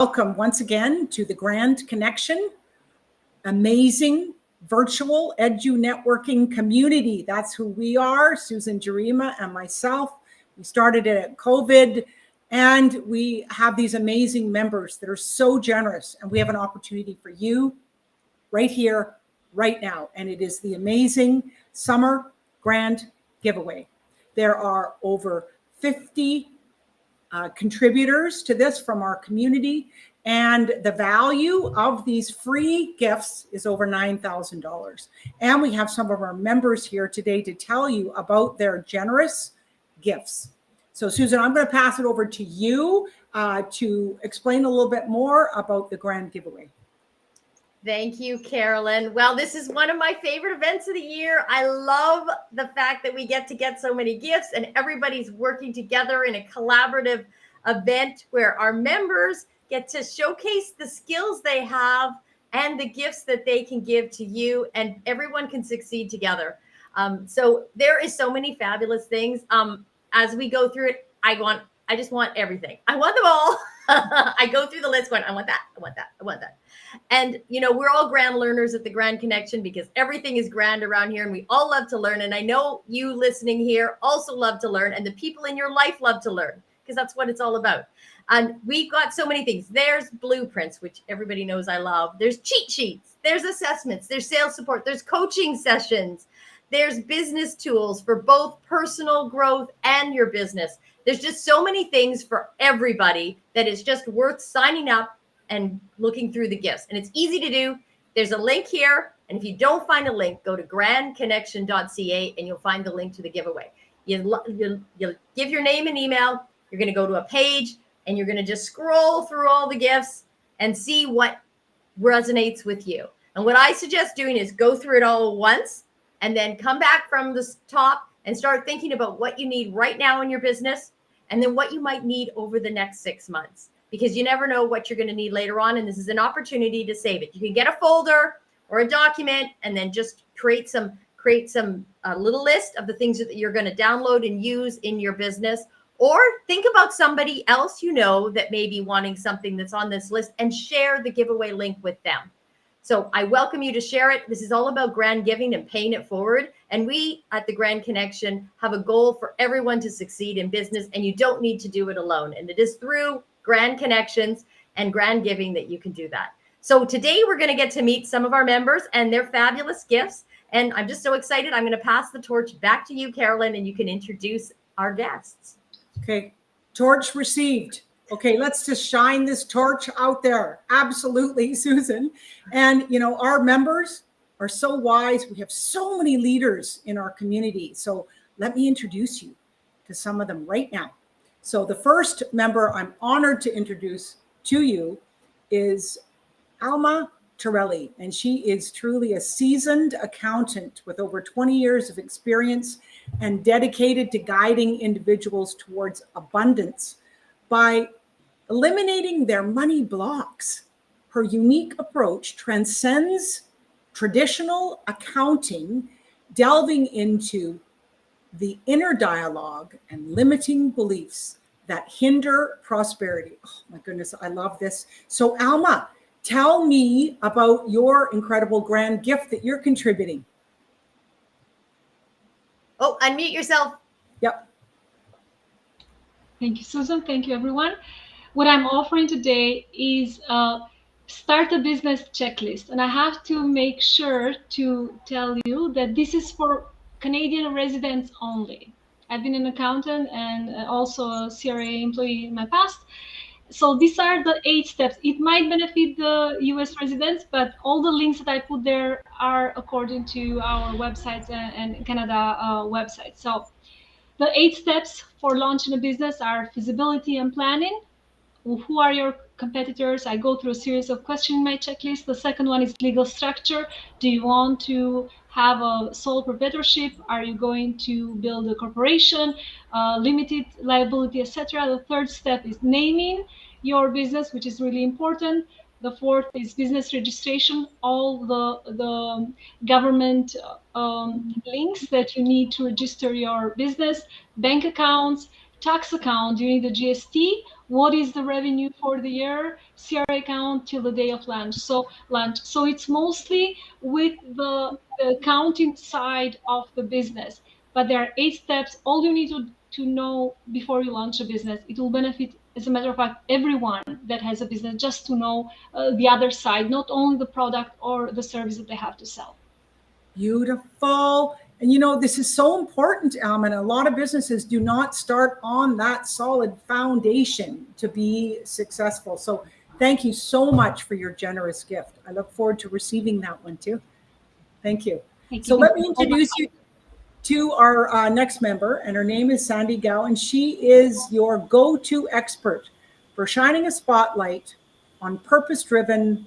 Welcome once again to the Grand Connection, amazing virtual edu networking community. That's who we are, Susan Jarima and myself. We started it at COVID, and we have these amazing members that are so generous, and we have an opportunity for you right here, right now, and it is the amazing Summer Grand Giveaway. There are over 50 contributors to this from our community, and the value of these free gifts is over $9,000. And we have some of our members here today to tell you about their generous gifts. So Susan, I'm going to pass it over to you to explain a little bit more about the Grand Giveaway. Thank you, Carolyn. Well, this is one of my favorite events of the year. I love the fact that we get so many gifts and everybody's working together in a collaborative event where our members get to showcase the skills they have and the gifts that they can give to you, and everyone can succeed together. So there is so many fabulous things. As we go through it, I just want everything. I want them all. I go through the list going, I want that, I want that, I want that. And, you know, we're all grand learners at the Grand Connection because everything is grand around here and we all love to learn. And I know you listening here also love to learn, and the people in your life love to learn because that's what it's all about. And we've got so many things. There's blueprints, which everybody knows I love. There's cheat sheets, there's assessments, there's sales support, there's coaching sessions, there's business tools for both personal growth and your business. There's just so many things for everybody that is just worth signing up and looking through the gifts. And it's easy to do. There's a link here. And if you don't find a link, go to grandconnection.ca and you'll find the link to the giveaway. You'll give your name and email. You're going to go to a page and you're going to just scroll through all the gifts and see what resonates with you. And what I suggest doing is go through it all once and then come back from the top and start thinking about what you need right now in your business and then what you might need over the next 6 months, because you never know what you're going to need later on. And this is an opportunity to save it. You can get a folder or a document and then just create some little list of the things that you're going to download and use in your business, or think about somebody else you know that may be wanting something that's on this list and share the giveaway link with them. So I welcome you to share it. This is all about grand giving and paying it forward. And we at the Grand Connection have a goal for everyone to succeed in business, and you don't need to do it alone. And it is through Grand Connections and Grand Giving that you can do that. So today we're going to get to meet some of our members and their fabulous gifts. And I'm just so excited. I'm going to pass the torch back to you, Carolyn, and you can introduce our guests. Okay, torch received. Okay, let's just shine this torch out there. Absolutely, Susan. And, you know, our members are so wise. We have so many leaders in our community. So let me introduce you to some of them right now. So the first member I'm honored to introduce to you is Alma Torelli, and she is truly a seasoned accountant with over 20 years of experience and dedicated to guiding individuals towards abundance by eliminating their money blocks. Her unique approach transcends traditional accounting, delving into the inner dialogue and limiting beliefs that hinder prosperity. Oh my goodness, I love this. So Alma, tell me about your incredible grand gift that you're contributing. Oh, unmute yourself. Yep. Thank you, Susan. Thank you, everyone. What I'm offering today is start a business checklist. And I have to make sure to tell you that this is for Canadian residents only. I've been an accountant and also a CRA employee in my past. So these are the 8 steps. It might benefit the US residents, but all the links that I put there are according to our websites and Canada website. So the 8 steps for launching a business are feasibility and planning. Who are your competitors? I go through a series of questions in my checklist. The second one is legal structure. Do you want to have a sole proprietorship? Are you going to build a corporation, limited liability, etc.? The third step is naming your business, which is really important. The fourth is business registration, all the government links that you need to register your business, bank accounts, tax account during the GST, what is the revenue for the year, CRA account till the day of lunch. So it's mostly with the accounting side of the business. But there are 8 steps. All you need to know before you launch a business. It will benefit, as a matter of fact, everyone that has a business, just to know the other side, not only the product or the service that they have to sell. Beautiful. And this is so important, Alma. A lot of businesses do not start on that solid foundation to be successful. So thank you so much for your generous gift. I look forward to receiving that one too. Thank you. Thank So you. let me introduce you to our next member, and her name is Sandy Gao, and she is your go-to expert for shining a spotlight on purpose-driven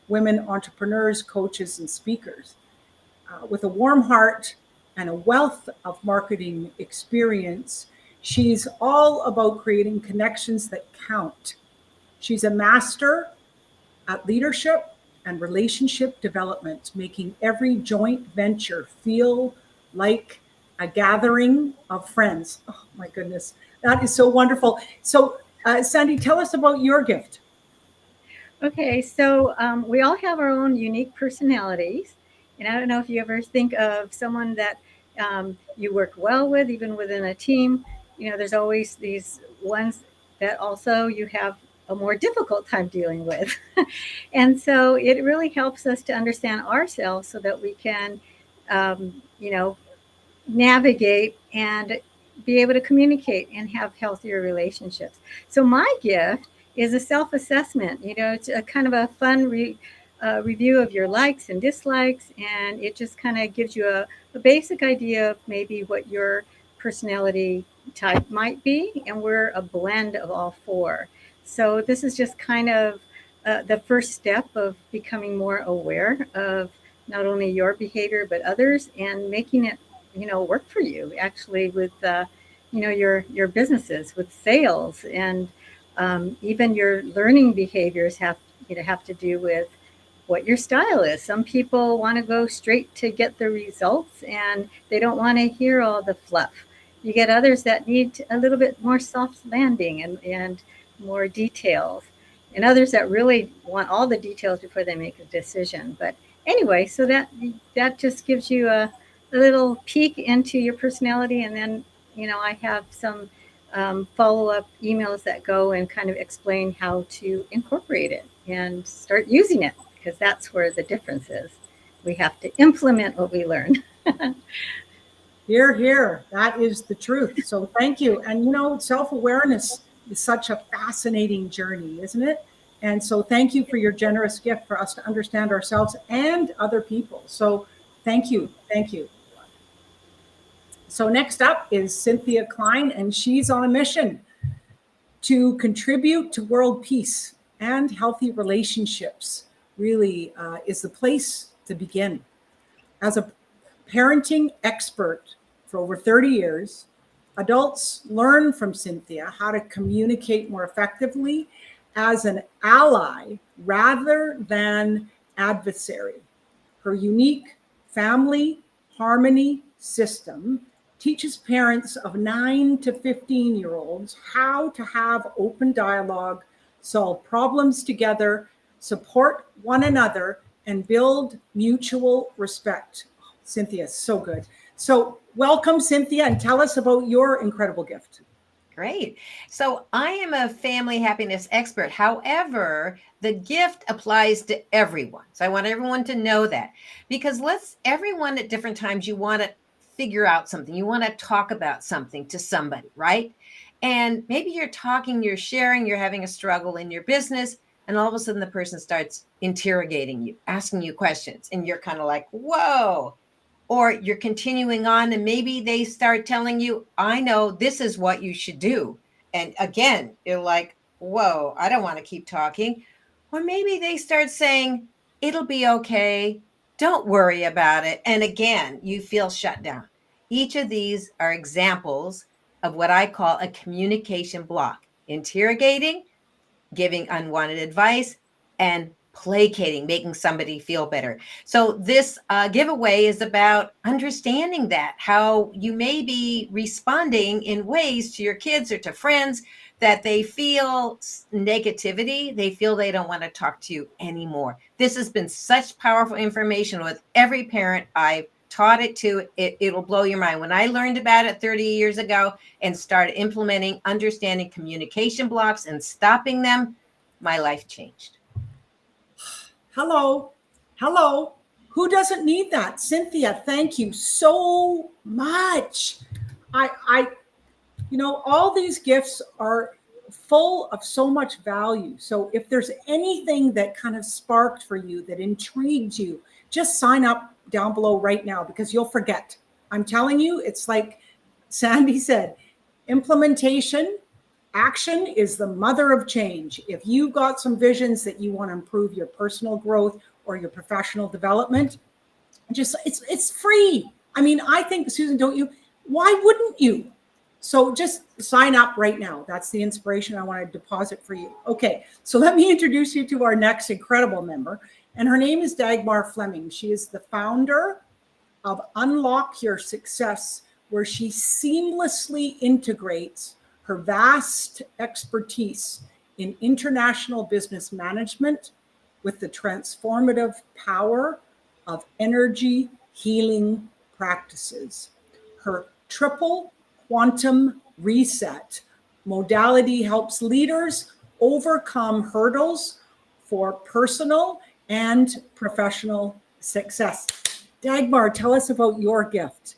women entrepreneurs, coaches, and speakers. With a warm heart and a wealth of marketing experience, she's all about creating connections that count. She's a master at leadership and relationship development, making every joint venture feel like a gathering of friends. Oh my goodness, that is so wonderful. So Sandy, tell us about your gift. Okay, so we all have our own unique personalities. And I don't know if you ever think of someone that you work well with, even within a team. There's always these ones that also you have a more difficult time dealing with. And so it really helps us to understand ourselves so that we can, navigate and be able to communicate and have healthier relationships. So my gift is a self-assessment. It's a kind of a fun review of your likes and dislikes, and it just kind of gives you a basic idea of maybe what your personality type might be, and we're a blend of all 4. So this is just kind of the first step of becoming more aware of not only your behavior but others, and making it work for you actually with your businesses, with sales, and even your learning behaviors have to do with what your style is. Some people want to go straight to get the results, and they don't want to hear all the fluff. You get others that need a little bit more soft landing and more details, and others that really want all the details before they make a decision. But anyway, so that just gives you a little peek into your personality. And then I have some follow-up emails that go and kind of explain how to incorporate it and start using it, because that's where the difference is. We have to implement what we learn. Hear, hear. That is the truth. So thank you. And self-awareness is such a fascinating journey, isn't it? And so thank you for your generous gift for us to understand ourselves and other people. So thank you. Thank you. So next up is Cynthia Klein, and she's on a mission to contribute to world peace and healthy relationships. Really is the place to begin. As a parenting expert for over 30 years, adults learn from Cynthia how to communicate more effectively as an ally rather than adversary. Her unique family harmony system teaches parents of 9 to 15-year-olds how to have open dialogue, solve problems together, support one another, and build mutual respect. Cynthia, so good. So welcome, Cynthia, and tell us about your incredible gift. Great. So I am a family happiness expert. However, the gift applies to everyone. So I want everyone to know that, because everyone at different times, you want to figure out something. You want to talk about something to somebody, right? And maybe you're talking, you're sharing, you're having a struggle in your business, and all of a sudden the person starts interrogating you, asking you questions, and you're kind of like, whoa. Or you're continuing on, and maybe they start telling you, I know this is what you should do. And again, you're like, whoa, I don't want to keep talking. Or maybe they start saying, it'll be okay. Don't worry about it. And again, you feel shut down. Each of these are examples of what I call a communication block: interrogating, giving unwanted advice, and placating, making somebody feel better. So this giveaway is about understanding that, how you may be responding in ways to your kids or to friends that they feel negativity, they feel they don't want to talk to you anymore. This has been such powerful information with every parent I've taught it to. It'll blow your mind. When I learned about it 30 years ago and started implementing, understanding communication blocks and stopping them, my life changed. Hello. Hello. Who doesn't need that? Cynthia, thank you so much. All these gifts are full of so much value. So if there's anything that kind of sparked for you, that intrigued you, just sign up down below right now, because you'll forget. I'm telling you, it's like Sandy said, implementation, action is the mother of change. If you've got some visions that you want to improve your personal growth or your professional development, it's free. I mean, I think, Susan, don't you? Why wouldn't you? So just sign up right now. That's the inspiration I want to deposit for you. Okay, so let me introduce you to our next incredible member. And her name is Dagmar Fleming. She is the founder of Unlock Your Success, where she seamlessly integrates her vast expertise in international business management with the transformative power of energy healing practices. Her triple quantum reset modality helps leaders overcome hurdles for personal and professional success. Dagmar, tell us about your gift.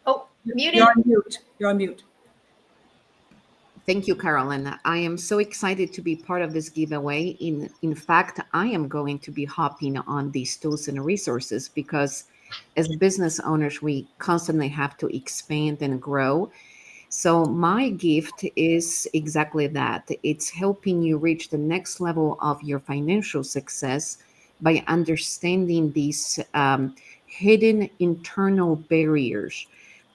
Oh, muted. You're on mute. You're on mute. Thank you, Carolyn. I am so excited to be part of this giveaway. In fact, I am going to be hopping on these tools and resources because as business owners, we constantly have to expand and grow. So my gift is exactly that. It's helping you reach the next level of your financial success by understanding these hidden internal barriers,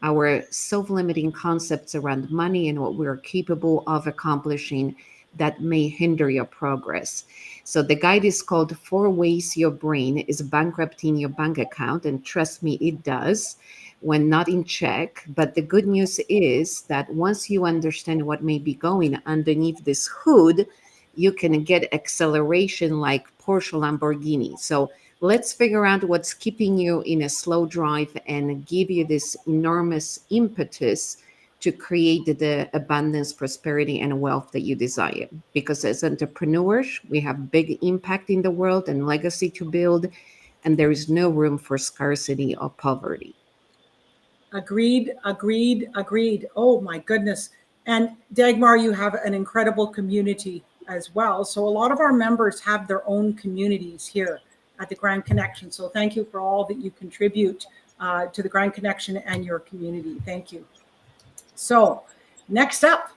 our self-limiting concepts around money and what we're capable of accomplishing that may hinder your progress. So the guide is called 4 Ways Your Brain is Bankrupting Your Bank Account. And trust me, it does when not in check. But the good news is that once you understand what may be going underneath this hood, you can get acceleration like Porsche Lamborghini. So let's figure out what's keeping you in a slow drive and give you this enormous impetus to create the abundance, prosperity, and wealth that you desire. Because as entrepreneurs, we have big impact in the world and legacy to build, and there is no room for scarcity or poverty. Agreed, agreed, agreed. Oh my goodness. And Dagmar, you have an incredible community as well. So a lot of our members have their own communities here at the Grand Connection. So thank you for all that you contribute to the Grand Connection and your community. Thank you. So next up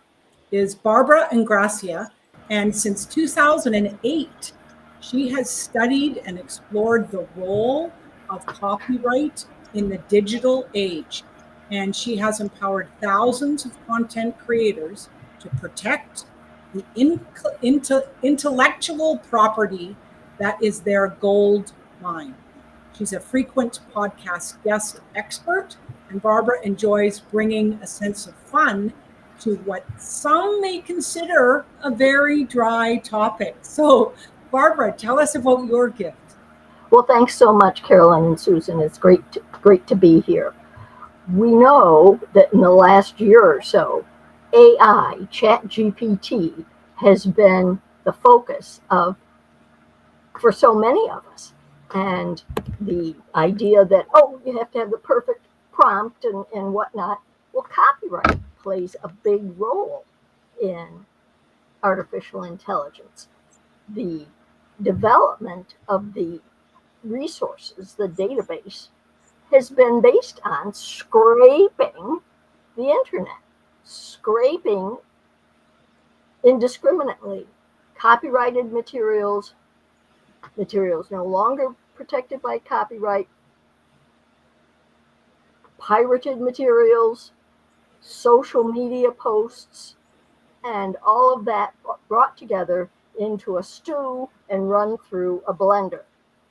is Barbara Ingracia. And since 2008, she has studied and explored the role of copyright in the digital age. And she has empowered thousands of content creators to protect the intellectual property that is their gold mine. She's a frequent podcast guest expert, and Barbara enjoys bringing a sense of fun to what some may consider a very dry topic. So, Barbara, tell us about your gift. Well, thanks so much, Carolyn and Susan. It's great to be here. We know that in the last year or so, AI, ChatGPT, has been the focus for so many of us. And the idea that, you have to have the perfect prompt and whatnot. Well, copyright plays a big role in artificial intelligence. The development of the resources, the database, has been based on scraping the internet, scraping indiscriminately copyrighted materials no longer protected by copyright, pirated materials, social media posts, and all of that brought together into a stew and run through a blender.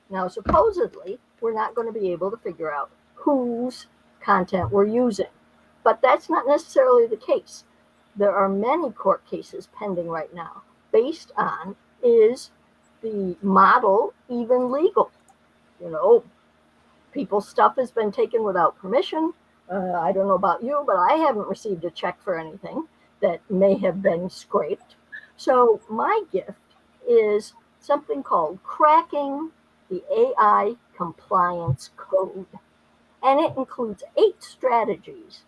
Now, supposedly, we're not going to be able to figure out whose content we're using, but that's not necessarily the case. There are many court cases pending right now based on, is the model even legal? You know, people's stuff has been taken without permission. I don't know about you, but I haven't received a check for anything that may have been scraped. So my gift is something called Cracking the AI Compliance Code. And it includes 8 strategies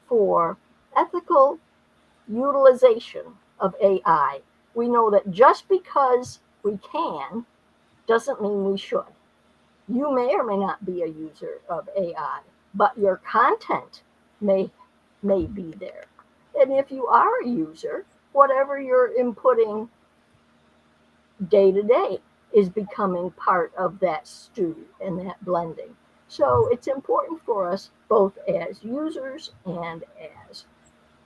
for ethical utilization of AI. We know that just because we can doesn't mean we should. You may or may not be a user of AI, but your content may be there. And if you are a user, whatever you're inputting day to day is becoming part of that stew and that blending. So it's important for us, both as users and as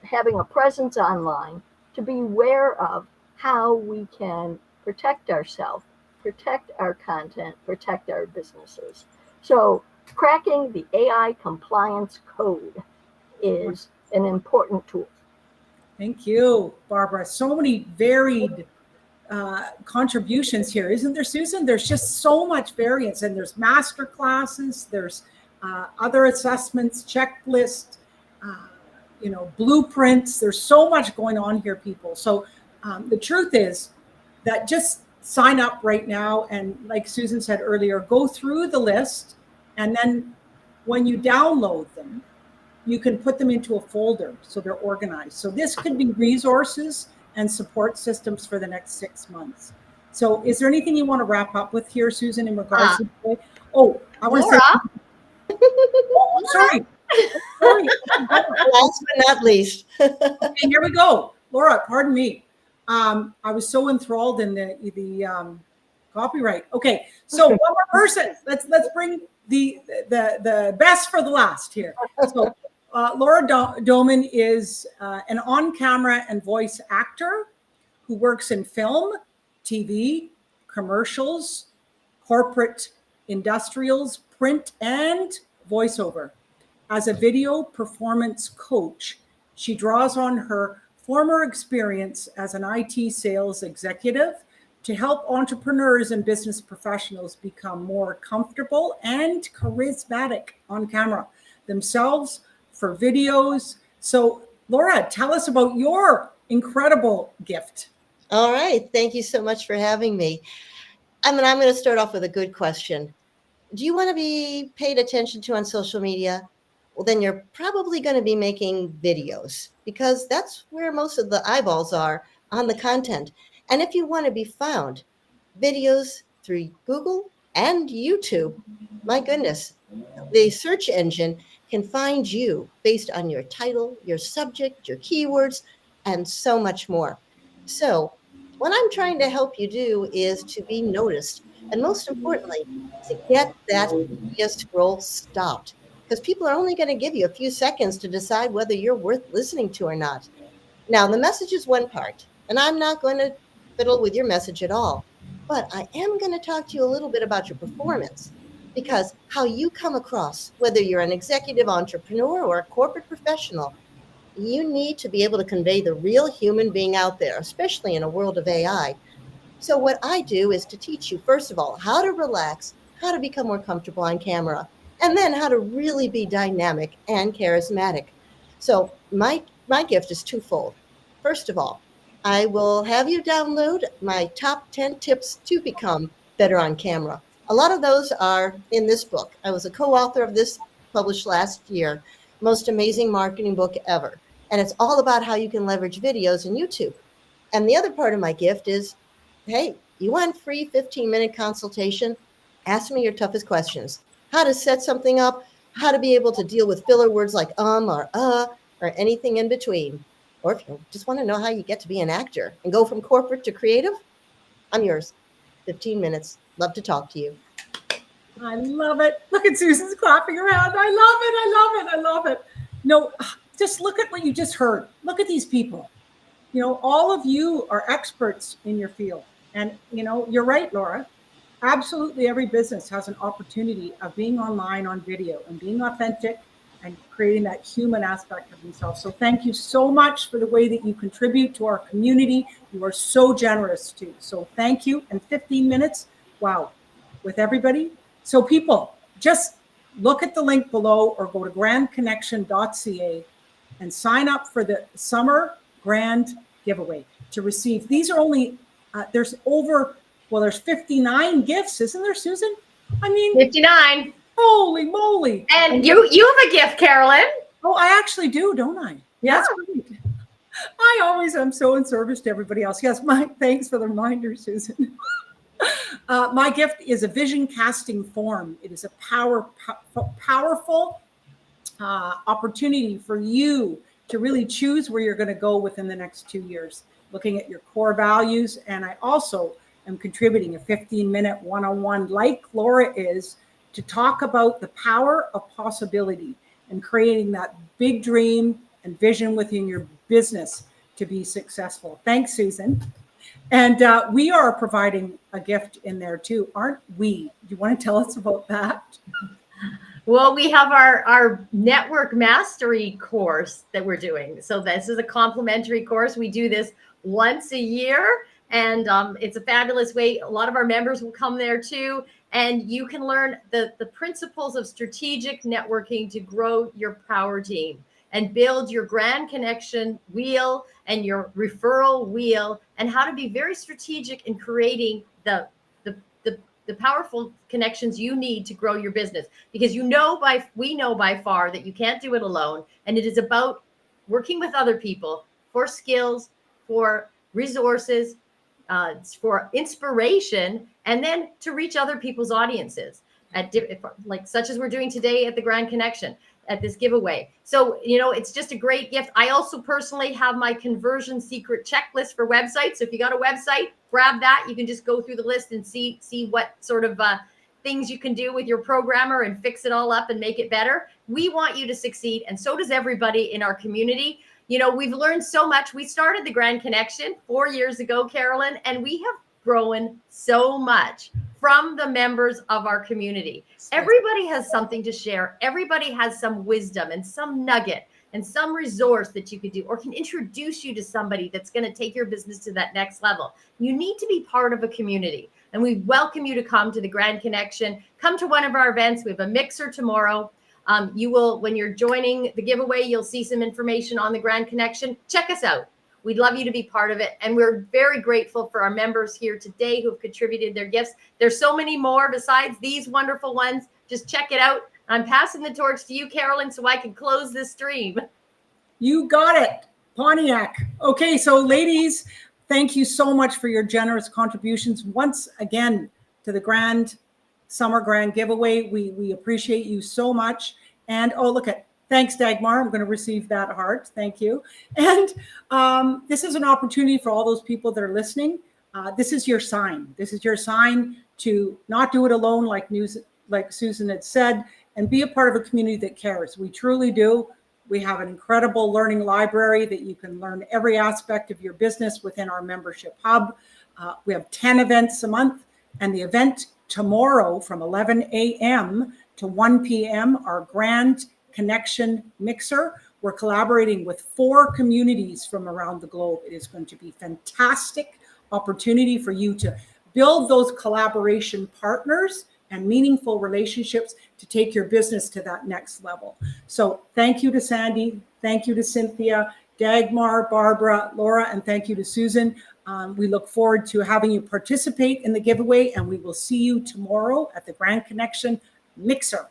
having a presence online, to be aware of how we can protect ourselves, protect our content, protect our businesses. So cracking the AI compliance code is an important tool. Thank you, Barbara. So many varied contributions here, isn't there, Susan? There's just so much variance, and there's master classes, there's other assessments, checklists, blueprints. There's so much going on here, people. So the truth is that just sign up right now, and like Susan said earlier, go through the list, and then when you download them, you can put them into a folder so they're organized. So this could be resources and support systems for the next 6 months. So is there anything you want to wrap up with here, Susan, in regards to today? Oh, I want to say, oh, sorry. Last but not least. Okay, here we go. Laura, pardon me. I was so enthralled in the copyright. Okay, so one more person. Let's bring the best for the last here. So Laura Doman is an on-camera and voice actor who works in film, TV, commercials, corporate industrials, print, and voiceover. As a video performance coach, she draws on her former experience as an IT sales executive to help entrepreneurs and business professionals become more comfortable and charismatic on camera themselves for videos. So, Laura, tell us about your incredible gift. All right. Thank you so much for having me. I'm going to start off with a good question. Do you want to be paid attention to on social media? Well, then you're probably going to be making videos, because that's where most of the eyeballs are on the content. And if you want to be found, videos through Google and YouTube, my goodness, the search engine can find you based on your title, your subject, your keywords, and so much more. So what I'm trying to help you do is to be noticed, and most importantly, to get that media scroll stopped, because people are only going to give you a few seconds to decide whether you're worth listening to or not. Now, the message is one part, and I'm not going to fiddle with your message at all, but I am going to talk to you a little bit about your performance, because how you come across, whether you're an executive entrepreneur or a corporate professional, you need to be able to convey the real human being out there, especially in a world of AI. So what I do is to teach you, first of all, how to relax, how to become more comfortable on camera, and then how to really be dynamic and charismatic. So my gift is twofold. First of all, I will have you download my top 10 tips to become better on camera. A lot of those are in this book. I was a co-author of this, published last year, most amazing marketing book ever. And it's all about how you can leverage videos in YouTube. And the other part of my gift is, hey, you want free 15-minute consultation? Ask me your toughest questions. How to set something up, how to be able to deal with filler words like or anything in between. Or if you just want to know how you get to be an actor and go from corporate to creative, I'm yours. 15 minutes. Love to talk to you. I love it. Look at Susan's clapping her hand. I love it. No, just look at what you just heard. Look at these people. All of you are experts in your field. And, you know, you're right, Laura. Absolutely every business has an opportunity of being online on video and being authentic and creating that human aspect of themselves. So thank you so much for the way that you contribute to our community. You are so generous too. So thank you. And 15 minutes, wow, with everybody. So people, just look at the link below or go to grandconnection.ca and sign up for the summer grand giveaway to receive. These are only, there's 59 gifts, isn't there, Susan? I mean, 59. holy moly. And you have a gift, Carolyn. Oh, I actually do, don't I? Yeah. That's great. I always am so in service to everybody else. Yes, thanks for the reminder, Susan. My gift is a vision casting form. It is a powerful opportunity for you to really choose where you're going to go within the next 2 years, looking at your core values. And I also am contributing a 15-minute one-on-one, like Laura is, to talk about the power of possibility and creating that big dream and vision within your business to be successful. Thanks, Susan. And we are providing a gift in there too, aren't we? Do you want to tell us about that? Well, we have our network mastery course that we're doing. So this is a complimentary course. We do this once a year, and it's a fabulous way. A lot of our members will come there too, and you can learn the principles of strategic networking to grow your power team and build your grand connection wheel and your referral wheel, and how to be very strategic in creating the powerful connections you need to grow your business. Because we know by far that you can't do it alone, and it is about working with other people for skills, for resources, for inspiration, and then to reach other people's audiences like such as we're doing today at the Grand Connection at this giveaway. So, you know, it's just a great gift. I also personally have my conversion secret checklist for websites. So if you got a website, grab that. You can just go through the list and see what sort of things you can do with your programmer and fix it all up and make it better. We want you to succeed, and so does everybody in our community. You know, we've learned so much. We started the Grand Connection 4 years ago, Carolyn, and we have grown so much from the members of our community. Everybody has something to share. Everybody has some wisdom and some nugget and some resource that you could do, or can introduce you to somebody that's going to take your business to that next level. You need to be part of a community, and we welcome you to come to the Grand Connection. Come to one of our events. We have a mixer tomorrow. You will, when you're joining the giveaway, you'll see some information on the Grand Connection. Check us out. We'd love you to be part of it. And we're very grateful for our members here today who have contributed their gifts. There's so many more besides these wonderful ones. Just check it out. I'm passing the torch to you, Carolyn, so I can close this stream. You got it, Pontiac. Okay, so ladies, thank you so much for your generous contributions once again to the Summer Grand Giveaway. We appreciate you so much. And oh, look at, thanks, Dagmar. I'm going to receive that heart. Thank you. And this is an opportunity for all those people that are listening. This is your sign. This is your sign to not do it alone, like Susan had said, and be a part of a community that cares. We truly do. We have an incredible learning library that you can learn every aspect of your business within our membership hub. We have 10 events a month, and the event tomorrow from 11 a.m. to 1 p.m., our Grand Connection Mixer. We're collaborating with 4 communities from around the globe. It is going to be fantastic opportunity for you to build those collaboration partners and meaningful relationships to take your business to that next level. So thank you to Sandy. Thank you to Cynthia, Dagmar, Barbara, Laura, and thank you to Susan. We look forward to having you participate in the giveaway, and we will see you tomorrow at the Grand Connection Mixer.